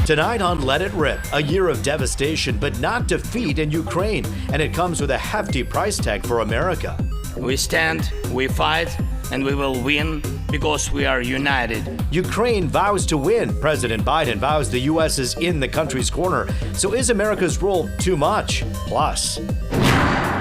Tonight on Let It Rip, a year of devastation but not defeat in Ukraine, and it comes with a hefty price tag for America. We stand, we fight, and we will win because we are united. Ukraine vows to win. President Biden vows the U.S. is in the country's corner. So is America's role too much? Plus,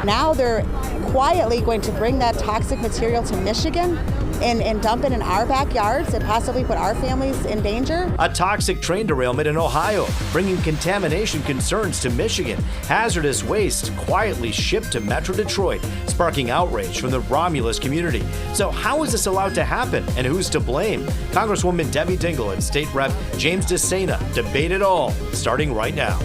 now they're quietly going to bring that toxic material to Michigan and dump it in our backyards and possibly put our families in danger. A toxic train derailment in Ohio, bringing contamination concerns to Michigan. Hazardous waste quietly shipped to Metro Detroit, sparking outrage from the Romulus community. So how is this allowed to happen, and who's to blame? Congresswoman Debbie Dingell and State Rep James DeSena debate it all, starting right now.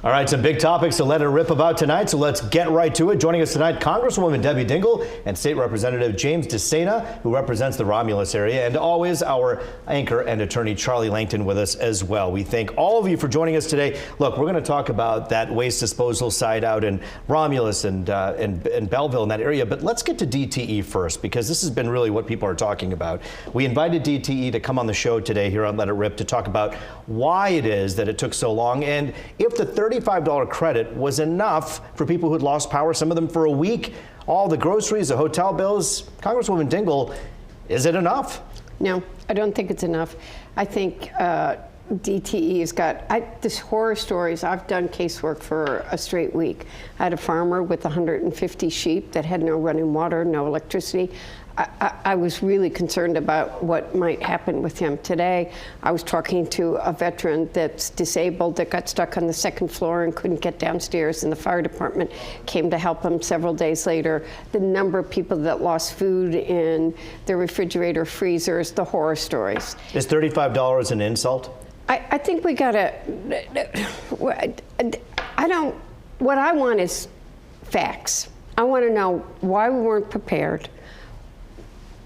All right, some big topics to let it rip about tonight, so let's get right to it. Joining us tonight, Congresswoman Debbie Dingell and State Representative James DeSena, who represents the Romulus area, and always our anchor and attorney Charlie Langton with us as well. We thank all of you for joining us today. Look, we're going to talk about that waste disposal site out in Romulus and Belleville in that area, but let's get to DTE first, because this has been really what people are talking about. We invited DTE to come on the show today here on Let It Rip to talk about why it is that it took so long, and if the $35 credit was enough for people who had lost power, some of them for a week, all the groceries, the hotel bills. Congresswoman Dingell, is it enough? No, I don't think it's enough. I think DTE has got this horror stories. I've done casework for a straight week. I had a farmer with 150 sheep that had no running water, no electricity. I was really concerned about what might happen with him. Today, I was talking to a veteran that's disabled that got stuck on the second floor and couldn't get downstairs, and the fire department came to help him several days later. The number of people that lost food in their refrigerator, freezers, the horror stories. Is $35 an insult? I think we gotta, what I want is facts. I want to know why we weren't prepared.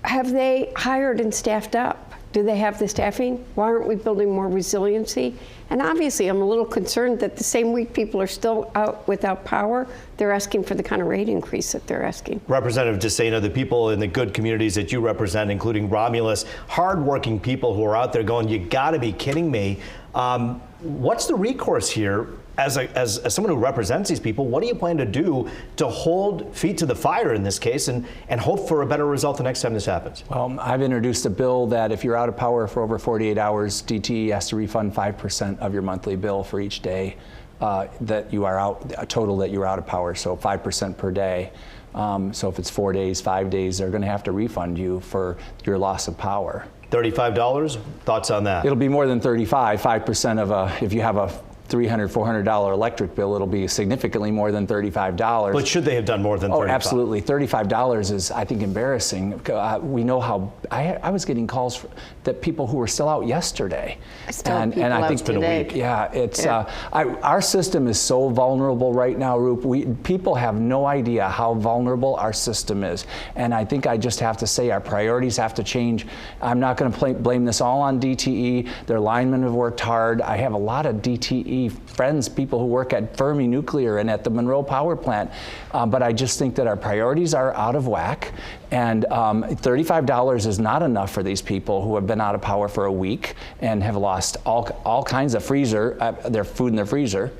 Have they hired and staffed up? Do they have the staffing? Why aren't we building more resiliency? And obviously, I'm a little concerned that the same week people are still out without power, they're asking for the kind of rate increase that they're asking. Representative DeSena, the people in the good communities that you represent, including Romulus, hardworking people who are out there going, you gotta be kidding me. What's the recourse here? As someone who represents these people, what do you plan to do to hold feet to the fire in this case and hope for a better result the next time this happens? Well, I've introduced a bill that if you're out of power for over 48 hours, DTE has to refund 5% of your monthly bill for each day that you are out, a total that you're out of power, so 5% per day. So if it's 4 days, 5 days, they're going to have to refund you for your loss of power. $35? Thoughts on that? It'll be more than 35. 5% of if you have a $300, $400 electric bill, it'll be significantly more than $35. But should they have done more than $35? Oh, absolutely. $35 is, I think, embarrassing. We know how, I was getting calls that people who were still out yesterday. I think it's been a week. Yeah, it's, our system is so vulnerable right now, Roop. People have no idea how vulnerable our system is. And I think I just have to say our priorities have to change. I'm not going to blame this all on DTE. Their linemen have worked hard. I have a lot of DTE friends, people who work at Fermi Nuclear and at the Monroe Power Plant. But I just think that our priorities are out of whack. And $35 is not enough for these people who have been out of power for a week and have lost all kinds of their food in their freezer.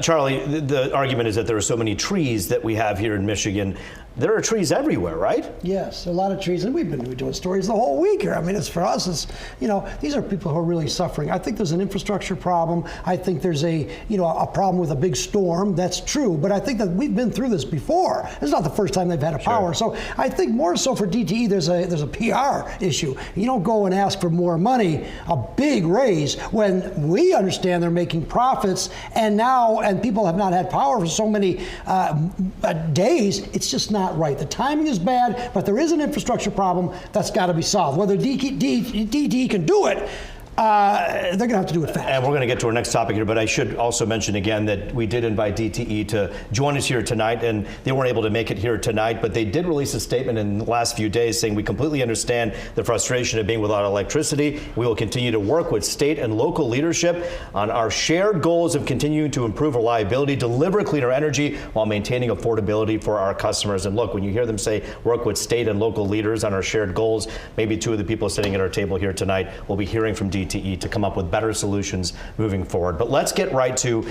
Charlie, the argument is that there are so many trees that we have here in Michigan. There are trees everywhere, right? Yes, a lot of trees, and we've been doing stories the whole week here. I mean, it's for us, it's, you know, these are people who are really suffering. I think there's an infrastructure problem. I think there's a problem with a big storm. That's true, but I think that we've been through this before. It's not the first time they've had a power. So I think more so for DTE, there's a PR issue. You don't go and ask for more money, a big raise, when we understand they're making profits, and people have not had power for so many days. It's just not right. The timing is bad, but there is an infrastructure problem that's got to be solved. Whether DTE can do it, they're going to have to do it fast. And we're going to get to our next topic here, but I should also mention again that we did invite DTE to join us here tonight, and they weren't able to make it here tonight, but they did release a statement in the last few days saying we completely understand the frustration of being without electricity. We will continue to work with state and local leadership on our shared goals of continuing to improve reliability, deliver cleaner energy while maintaining affordability for our customers. And look, when you hear them say work with state and local leaders on our shared goals, maybe two of the people sitting at our table here tonight will be hearing from DTE DTE to come up with better solutions moving forward. But let's get right to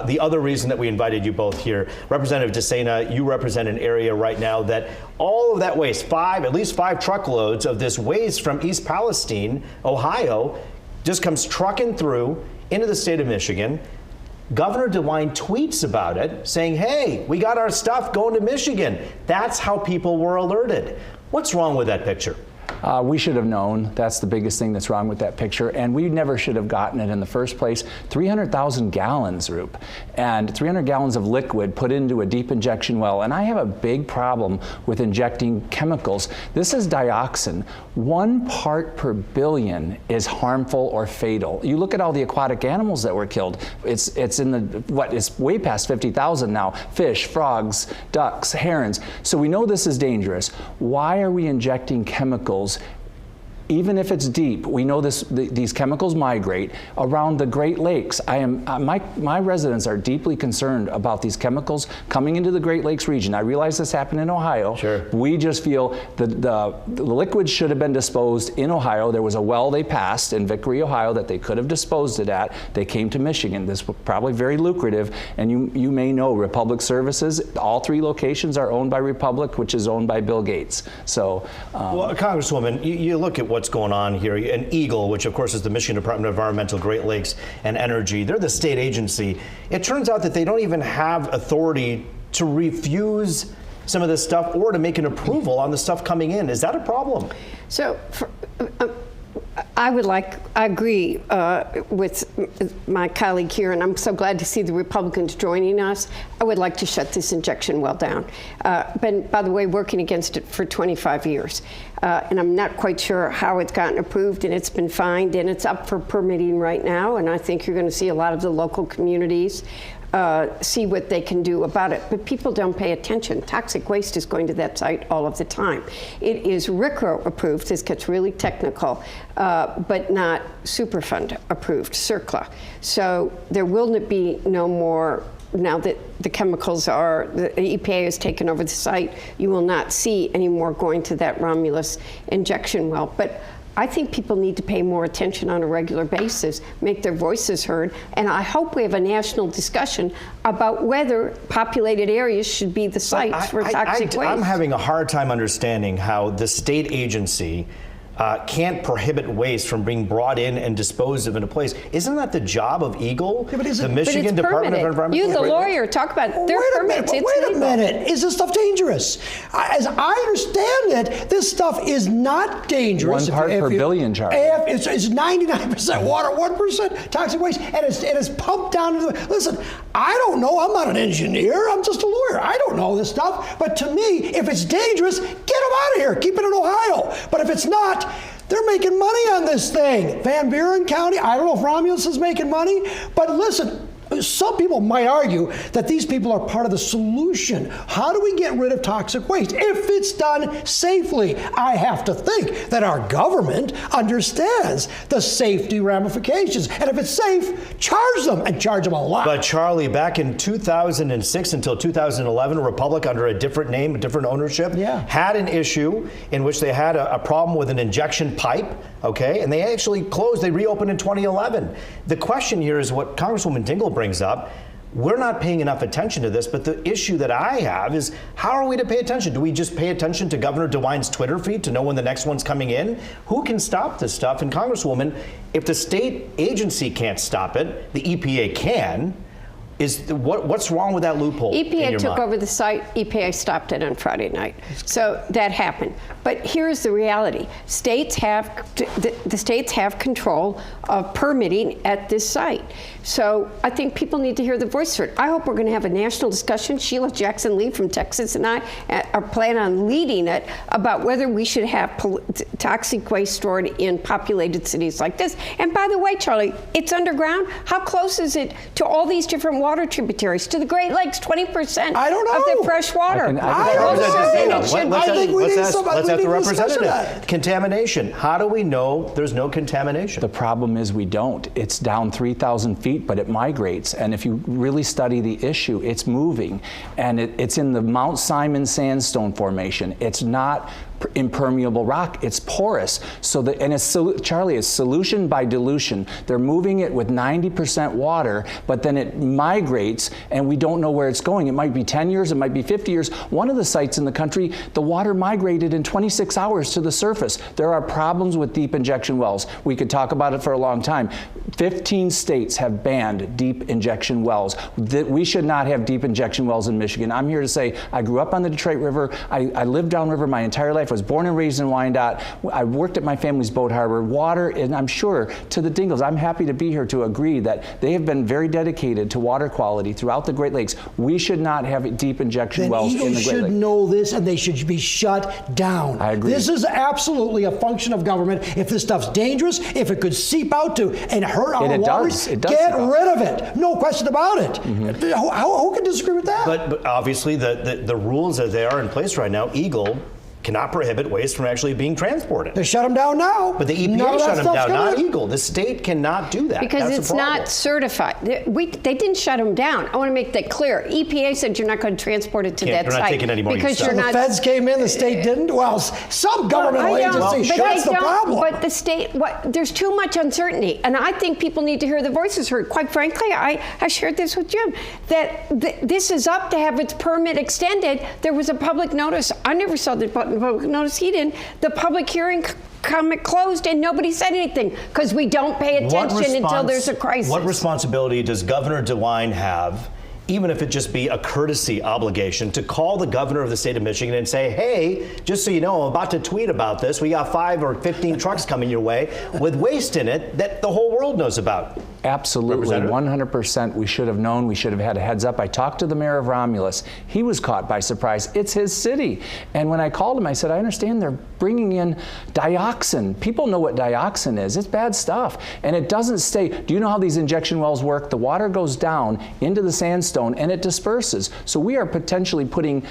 the other reason that we invited you both here. Representative DeSena, you represent an area right now that all of that waste, at least five truckloads of this waste from East Palestine, Ohio, just comes trucking through into the state of Michigan. Governor DeWine tweets about it, saying, hey, we got our stuff going to Michigan. That's how people were alerted. What's wrong with that picture? We should have known. That's the biggest thing that's wrong with that picture, and we never should have gotten it in the first place. 300,000 gallons, Roop, and 300 gallons of liquid put into a deep injection well, and I have a big problem with injecting chemicals. This is dioxin. 1 part per billion is harmful or fatal. You look at all the aquatic animals that were killed. It's in the, it's way past 50,000 now. Fish, frogs, ducks, herons. So we know this is dangerous. Why are we injecting chemicals? Even if it's deep, we know these chemicals migrate around the Great Lakes. My residents are deeply concerned about these chemicals coming into the Great Lakes region. I realize this happened in Ohio. Sure. We just feel the liquids should have been disposed in Ohio. There was a well they passed in Vickery, Ohio, that they could have disposed it at. They came to Michigan. This was probably very lucrative, and you may know Republic Services. All 3 locations are owned by Republic, which is owned by Bill Gates. So, well, Congresswoman, you look at what's going on here. And EGLE, which of course is the Michigan Department of Environmental, Great Lakes and Energy, they're the state agency. It turns out that they don't even have authority to refuse some of this stuff or to make an approval on the stuff coming in. Is that a problem? So, I agree with my colleague here, and I'm so glad to see the Republicans joining us. I would like to shut this injection well down. Been, by the way, working against it for 25 years. And I'm not quite sure how it's gotten approved, and it's been fined, and it's up for permitting right now. And I think you're going to see a lot of the local communities see what they can do about it. But people don't pay attention. Toxic waste is going to that site all of the time. It is RCRA approved. This gets really technical, but not Superfund approved, CERCLA. So there will be no more. Now that the chemicals the EPA has taken over the site, you will not see any more going to that Romulus injection well. But I think people need to pay more attention on a regular basis, make their voices heard, and I hope we have a national discussion about whether populated areas should be the sites for toxic waste. I'm having a hard time understanding how the state agency can't prohibit waste from being brought in and disposed of in a place. Isn't that the job of EGLE, the Michigan Department of Environmental? You, the lawyer, talk about it. Wait a minute. Is this stuff dangerous? As I understand it, this stuff is not dangerous. 1 part per billion, Charlie. It's 99% water, 1% toxic waste, and it's pumped down to the. Listen, I don't know. I'm not an engineer. I'm just a lawyer. I don't know this stuff. But to me, if it's dangerous, get them out of here. Keep it in Ohio. But if it's not, they're making money on this thing. Van Buren County, I don't know if Romulus is making money, but listen, some people might argue that these people are part of the solution. How do we get rid of toxic waste? If it's done safely, I have to think that our government understands the safety ramifications. And if it's safe, charge them, and charge them a lot. But Charlie, back in 2006 until 2011, Republic, under a different name, a different ownership, had an issue in which they had a problem with an injection pipe, okay? And they actually closed, they reopened in 2011. The question here is what Congresswoman Dingell brings up. We're not paying enough attention to this, but the issue that I have is, how are we to pay attention? Do we just pay attention to Governor DeWine's Twitter feed to know when the next one's coming in? Who can stop this stuff? And Congresswoman, if the state agency can't stop it, the EPA can. What's wrong with that loophole? EPA took over the site. EPA stopped it on Friday night. So that happened. But here's the reality: the states have control of permitting at this site. So I think people need to hear the voice heard. I hope we're going to have a national discussion. Sheila Jackson Lee from Texas and I are planning on leading it about whether we should have toxic waste stored in populated cities like this. And by the way, Charlie, it's underground. How close is it to all these different water tributaries? To the Great Lakes, 20% I don't know. of the fresh water. Let's have the representative. Contamination. How do we know there's no contamination? The problem is we don't. It's down 3,000 feet, but it migrates. And if you really study the issue, it's moving. And it's in the Mount Simon Sandstone Formation. It's not impermeable rock. It's porous. So that, and it's, Charlie, it's solution by dilution. They're moving it with 90% water, but then it migrates and we don't know where it's going. It might be 10 years, it might be 50 years. One of the sites in the country, the water migrated in 26 hours to the surface. There are problems with deep injection wells. We could talk about it for a long time. 15 states have banned deep injection wells. We should not have deep injection wells in Michigan. I'm here to say I grew up on the Detroit River. I lived downriver my entire life. I was born and raised in Wyandotte. I worked at my family's boat harbor. Water, and I'm sure to the Dingles, I'm happy to be here to agree that they have been very dedicated to water quality throughout the Great Lakes. We should not have deep injection wells in the Great Lakes. Eagles should know this, and they should be shut down. I agree. This is absolutely a function of government. If this stuff's dangerous, if it could seep out to and hurt our waters, get rid of it. No question about it. Who can disagree with that? But obviously the rules as they are in place right now, Eagle cannot prohibit waste from actually being transported. They shut them down now. But the EPA shut them down, not Eagle. The state cannot do that. Because it's not certified. They didn't shut them down. I want to make that clear. EPA said you're not going to transport it to that site. They're not taking any more because stuff. The feds came in, the state didn't? Well, some governmental agency, that's the problem. But the state, there's too much uncertainty. And I think people need to hear their voices heard. Quite frankly, I shared this with Jim, that this is up to have its permit extended. There was a public notice. I never saw the public notice, he didn't. The public hearing comment closed and nobody said anything because we don't pay attention until there's a crisis. What responsibility does Governor DeWine have, even if it just be a courtesy obligation, to call the governor of the state of Michigan and say, hey, just so you know, I'm about to tweet about this. We got 5 or 15 trucks coming your way with waste in it that the whole world knows about. Absolutely, 100%. We should have known. We should have had a heads up. I talked to the mayor of Romulus. He was caught by surprise. It's his city. And when I called him, I said, I understand they're bringing in dioxin. People know what dioxin is. It's bad stuff. And it doesn't stay. Do you know how these injection wells work? The water goes down into the sandstone and it disperses. So we are potentially putting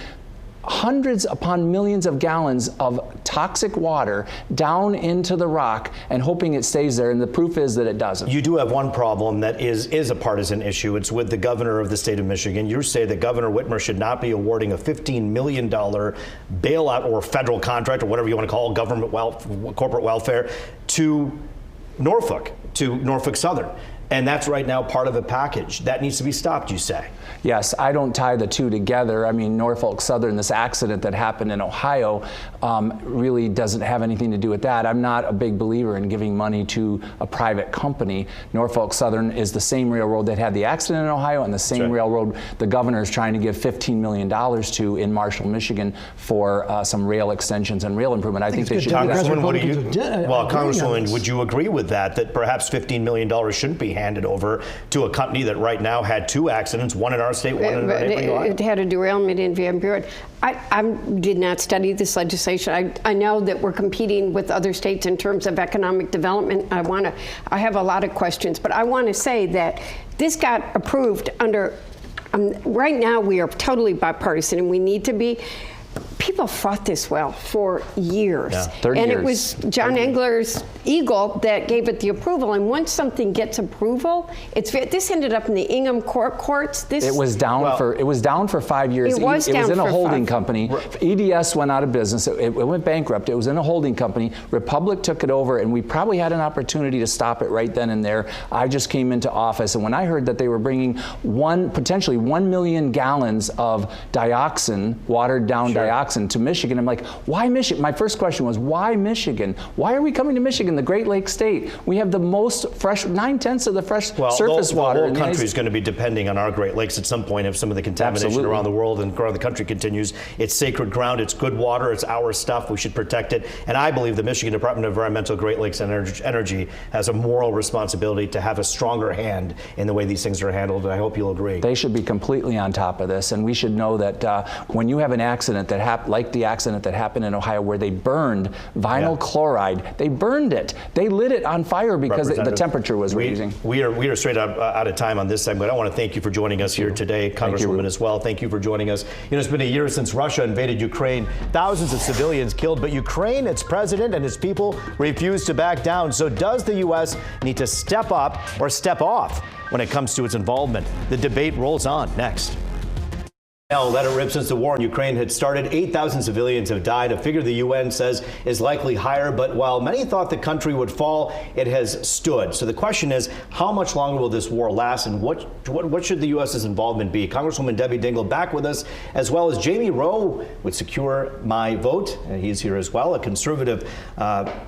hundreds upon millions of gallons of toxic water down into the rock and hoping it stays there, and the proof is that it doesn't. You do have one problem that is a partisan issue. It's with the governor of the state of Michigan. You say that Governor Whitmer should not be awarding a $15 million bailout or federal contract or whatever you want to call it, corporate welfare to Norfolk Southern. And that's right now part of a package. That needs to be stopped, you say? Yes, I don't tie the two together. I mean, Norfolk Southern, this accident that happened in Ohio, really doesn't have anything to do with that. I'm not a big believer in giving money to a private company. Norfolk Southern is the same railroad that had the accident in Ohio and the same railroad the governor is trying to give $15 million to in Marshall, Michigan for some rail extensions and rail improvement. I think they should do that. Congresswoman, would you agree with that perhaps $15 million shouldn't be handed over to a company that right now had 2 accidents, one in our state, one in our neighboring? It had a derailment in Van Buren. I did not study this legislation. I know that we're competing with other states in terms of economic development. I have a lot of questions, but I want to say that this got approved under, right now we are totally bipartisan and we need to be. People fought this well for years. Yeah, 30 and years. It was John Engler's Eagle that gave it the approval. And once something gets approval, this ended up in the Ingham courts. It was down for 5 years. It was in a holding company. EDS went out of business. It went bankrupt. It was in a holding company. Republic took it over, and we probably had an opportunity to stop it right then and there. I just came into office, and when I heard that they were bringing potentially 1 million gallons of dioxin, watered down dioxin, to Michigan, I'm like, why Michigan? My first question was, why Michigan? Why are we coming to Michigan, the Great Lakes state? We have the most fresh, 9/10 of the fresh surface water. The whole country is going to be depending on our Great Lakes at some point if some of the contamination around the world and around the country continues. It's sacred ground. It's good water. It's our stuff. We should protect it. And I believe the Michigan Department of Environmental, Great Lakes and Energy has a moral responsibility to have a stronger hand in the way these things are handled. And I hope you'll agree. They should be completely on top of this. And we should know that when you have an accident that like the accident that happened in Ohio where they burned vinyl chloride. They burned it. They lit it on fire because the temperature was raising. We are straight out of time on this segment. I want to thank you for joining us here today, Congresswoman, as well. Thank you for joining us. You know, it's been a year since Russia invaded Ukraine. Thousands of civilians killed, but Ukraine, its president and its people refuse to back down. So does the U.S. need to step up or step off when it comes to its involvement? The debate rolls on next. Now, let it rip. Since the war in Ukraine had started, 8,000 civilians have died, a figure the UN says is likely higher. But while many thought the country would fall, it has stood. So the question is, how much longer will this war last, and what should the U.S.'s involvement be? Congresswoman Debbie Dingell back with us, as well as Jamie Rowe would secure my vote. He's here as well, a conservative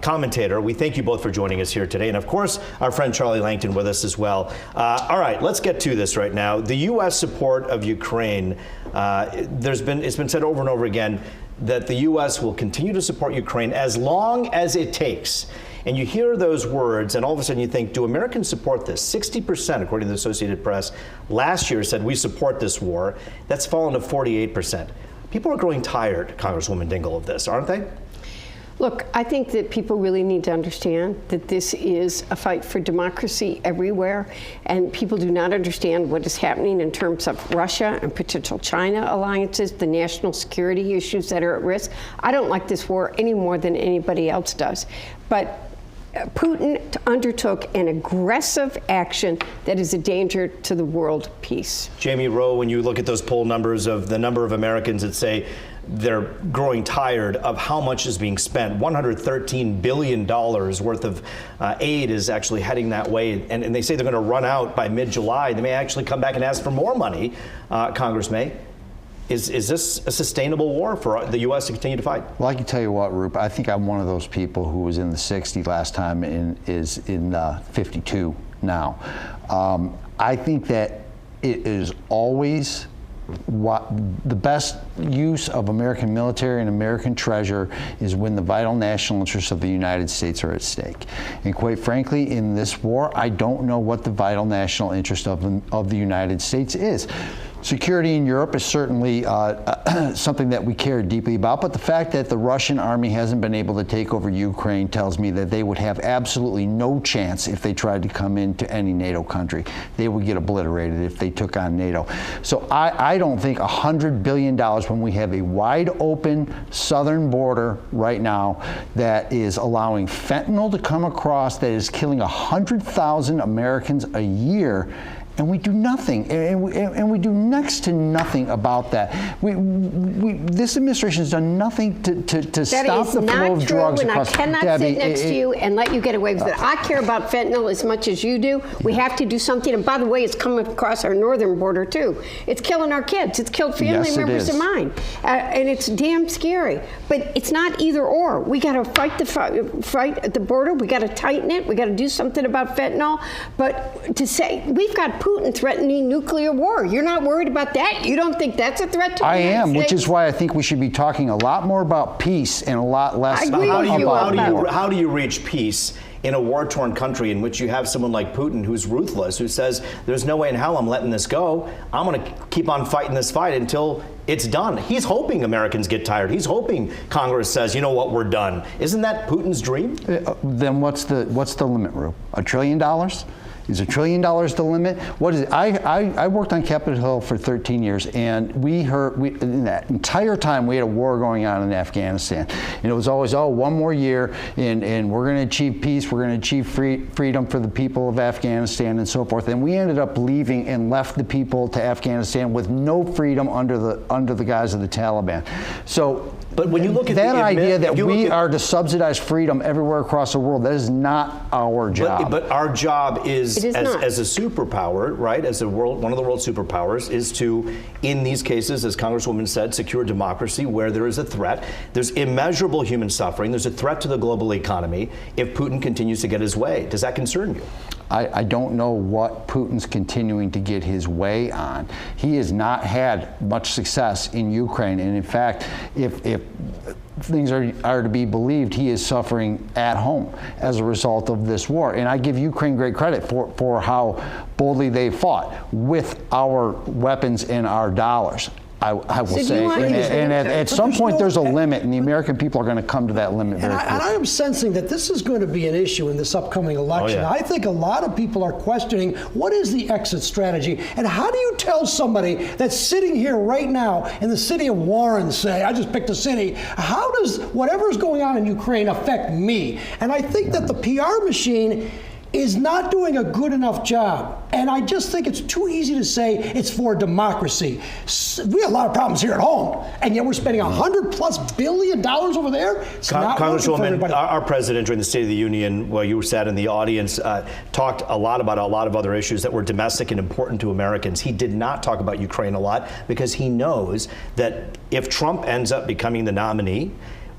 commentator. We thank you both for joining us here today. And of course, our friend Charlie Langton with us as well. All right, let's get to this right now. The U.S. support of Ukraine. It's been said over and over again that the U.S. will continue to support Ukraine as long as it takes. And you hear those words, and all of a sudden you think, do Americans support this? 60%, according to the Associated Press, last year said we support this war. That's fallen to 48%. People are growing tired, Congresswoman Dingell, of this, aren't they? Look, I think that people really need to understand that this is a fight for democracy everywhere, and people do not understand what is happening in terms of Russia and potential China alliances, the national security issues that are at risk. I don't like this war any more than anybody else does. But Putin undertook an aggressive action that is a danger to the world peace. Jamie Rowe, when you look at those poll numbers of the number of Americans that say they're growing tired of how much is being spent, $113 billion worth of aid is actually heading that way. And they say they're going to run out by mid-July. They may actually come back and ask for more money, Congress may. Is this a sustainable war for the U.S. to continue to fight? Well, I can tell you what, Roop, I think I'm one of those people who was in the 60 last time and is in 52 now. I think that it is always the best use of American military and American treasure is when the vital national interests of the United States are at stake. And quite frankly, in this war, I don't know what the vital national interest of the United States is. Security in Europe is certainly something that we care deeply about, but the fact that the Russian army hasn't been able to take over Ukraine tells me that they would have absolutely no chance if they tried to come into any NATO country. They would get obliterated if they took on NATO. So I don't think $100 billion, when we have a wide open southern border right now that is allowing fentanyl to come across, that is killing 100,000 Americans a year, and we do nothing, and we do next to nothing about that. This administration has done nothing to stop the flow of drugs across. I cannot sit next to you and let you get away with it. I care about fentanyl as much as you do. We have to do something. And by the way, it's coming across our northern border too. It's killing our kids. It's killed family members of mine, and it's damn scary. But it's not either or. We got to fight at the border. We got to tighten it. We got to do something about fentanyl. But to say we've got Putin threatening nuclear war. You're not worried about that? You don't think that's a threat to the United States? Which is why I think we should be talking a lot more about peace and a lot less about war. How do you reach peace in a war-torn country in which you have someone like Putin who's ruthless, who says, there's no way in hell I'm letting this go. I'm going to keep on fighting this fight until it's done. He's hoping Americans get tired. He's hoping Congress says, you know what, we're done. Isn't that Putin's dream? Then what's the limit, Rube? $1 trillion? Is $1 trillion the limit? What is it? I worked on Capitol Hill for 13 years, and in that entire time we had a war going on in Afghanistan. And it was always, one more year, and we're going to achieve peace, we're going to achieve freedom for the people of Afghanistan and so forth. And we ended up leaving and left the people to Afghanistan with no freedom under the guise of the Taliban. So, but when you look at that idea that we are to subsidize freedom everywhere across the world, that is not our job. But our job is as a superpower, right? As one of the world's superpowers, is to, in these cases, as Congresswoman said, secure democracy where there is a threat. There's immeasurable human suffering. There's a threat to the global economy if Putin continues to get his way. Does that concern you? I don't know what Putin's continuing to get his way on. He has not had much success in Ukraine, and in fact, if things are to be believed, he is suffering at home as a result of this war. And I give Ukraine great credit for how boldly they fought with our weapons and our dollars. I will say, and at some point there's a limit, and the American people are going to come to that limit very quickly. And I am sensing that this is going to be an issue in this upcoming election. I think a lot of people are questioning what is the exit strategy, and how do you tell somebody that's sitting here right now in the city of Warren, say, I just picked a city, how does whatever's going on in Ukraine affect me? And I think that the PR machine is not doing a good enough job. And I just think it's too easy to say it's for democracy. We have a lot of problems here at home, and yet we're spending $100+ billion over there. It's not working for Congresswoman, everybody. our president during the State of the Union, while you sat in the audience, talked a lot about a lot of other issues that were domestic and important to Americans. He did not talk about Ukraine a lot because he knows that if Trump ends up becoming the nominee,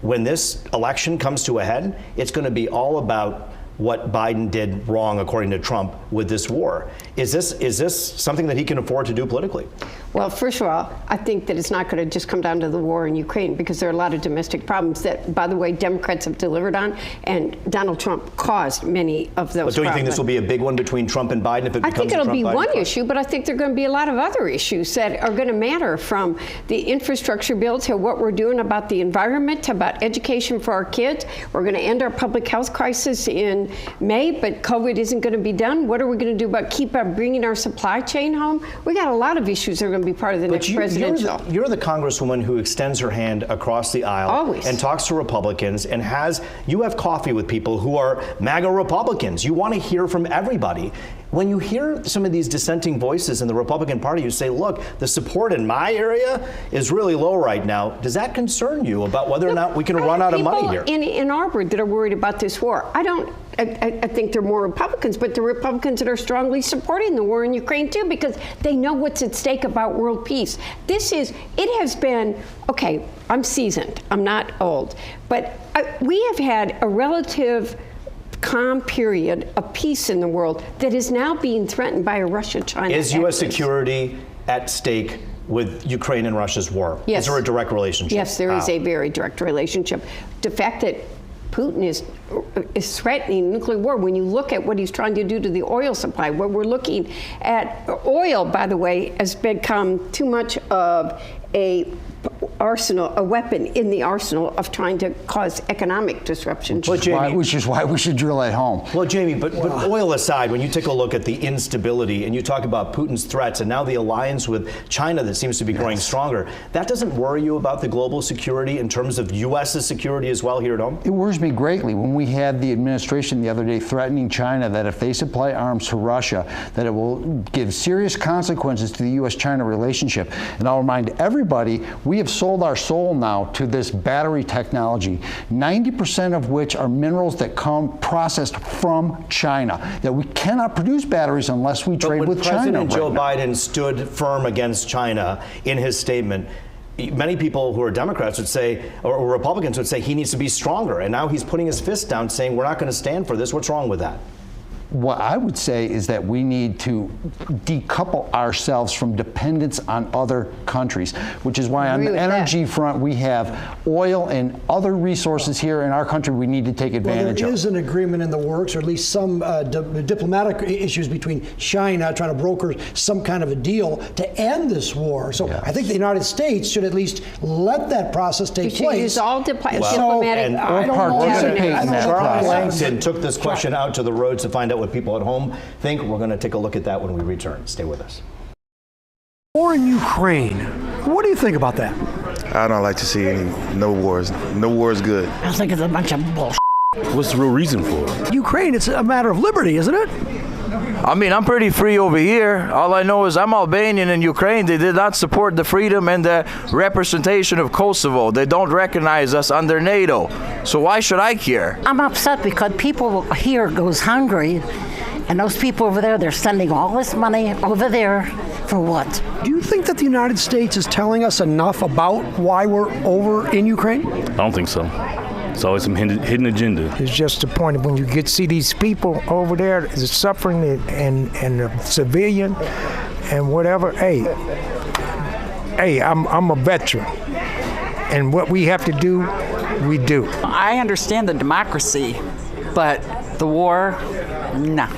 when this election comes to a head, it's going to be all about what Biden did wrong, according to Trump, with this war. Is this something that he can afford to do politically? Well, first of all, I think that it's not going to just come down to the war in Ukraine, because there are a lot of domestic problems that, by the way, Democrats have delivered on, and Donald Trump caused many of those But don't you think problems. this will be a big one between Trump and Biden if it becomes I think it'll be Trump-Biden one fight? issue, but I think there are going to be a lot of other issues that are going to matter, from the infrastructure bill to what we're doing about the environment, to about education for our kids. We're going to end our public health crisis in May, but COVID isn't going to be done. What are we going to do about bringing our supply chain home? We got a lot of issues that are going to be part of the next presidential. You're the congresswoman who extends her hand across the aisle Always. and talks to Republicans, and you have coffee with people who are MAGA Republicans. You want to hear from everybody. When you hear some of these dissenting voices in the Republican Party, you say, look, the support in my area is really low right now. Does that concern you about whether or not we can run out of money here? In Ann Arbor that are worried about this war. I think they're more Republicans, but the Republicans that are strongly supporting the war in Ukraine too, because they know what's at stake about world peace. It has been, okay, I'm seasoned, I'm not old, but we have had a relative calm period of peace in the world that is now being threatened by a Russia-China Is U.S. axis. security at stake with Ukraine and Russia's war? Yes. Is there a direct relationship? Yes, there is a very direct relationship. The fact that Putin is threatening nuclear war, when you look at what he's trying to do to the oil supply, what we're looking at, oil, by the way, has become too much of a weapon in the arsenal of trying to cause economic disruption. Which is why we should drill at home. Well, Jamie, but oil aside, when you take a look at the instability and you talk about Putin's threats and now the alliance with China that seems to be growing stronger, that doesn't worry you about the global security in terms of U.S.'s security as well here at home? It worries me greatly when we had the administration the other day threatening China that if they supply arms to Russia, that it will give serious consequences to the U.S.-China relationship. And I'll remind everybody, we have sold our soul now to this battery technology, 90% of which are minerals that come processed from China, that we cannot produce batteries unless we trade with China. President Joe Biden stood firm against China in his statement, many people who are Democrats would say, or Republicans would say, he needs to be stronger. And now he's putting his fist down saying, we're not going to stand for this. What's wrong with that? What I would say is that we need to decouple ourselves from dependence on other countries, which is why on the energy front we have oil and other resources here in our country we need to take advantage There of. is an agreement in the works, or at least some diplomatic issues between China trying to broker some kind of a deal to end this war. So I think the United States should at least let that process take place. You should use all diplomatic. And I don't know. participate in that Charles process. Langton took this question out to the roads to find out what people at home think. We're going to take a look at that when we return. Stay with us. War in Ukraine. What do you think about that? I don't like to see no wars. No war is good. I think it's a bunch of bullshit. What's the real reason for it? Ukraine, it's a matter of liberty, isn't it? I mean, I'm pretty free over here. All I know is I'm Albanian in Ukraine. They did not support the freedom and the representation of Kosovo. They don't recognize us under NATO. So why should I care? I'm upset because people here goes hungry, and those people over there, they're sending all this money over there for what? Do you think that the United States is telling us enough about why we're over in Ukraine? I don't think so. It's always some hidden agenda. It's just the point of when you get see these people over there that's suffering and the civilian and whatever. Hey, I'm a veteran, and what we have to do, we do. I understand the democracy, but the war, no.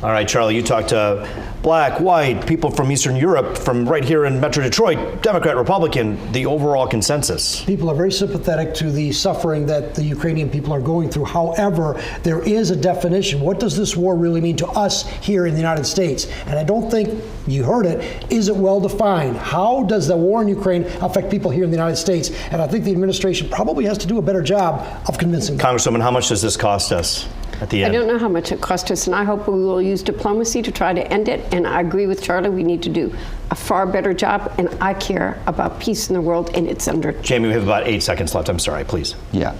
All right, Charlie, you talked to black, white, people from Eastern Europe, from right here in Metro Detroit, Democrat, Republican, the overall consensus. People are very sympathetic to the suffering that the Ukrainian people are going through. However, there is a definition. What does this war really mean to us here in the United States? And I don't think you heard it. Is it well defined? How does the war in Ukraine affect people here in the United States? And I think the administration probably has to do a better job of convincing them. Congresswoman, how much does this cost us? at the end. I don't know how much it cost us, and I hope we will use diplomacy to try to end it. And I agree with Charlie, we need to do a far better job, and I care about peace in the world, and it's under. Jamie, we have about 8 seconds left. I'm sorry, please. Yeah,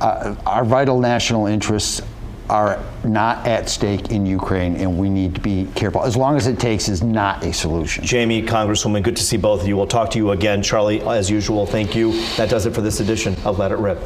our vital national interests are not at stake in Ukraine, and we need to be careful. As long as it takes is not a solution. Jamie, Congresswoman, good to see both of you. We'll talk to you again. Charlie, as usual, thank you. That does it for this edition of Let It Rip.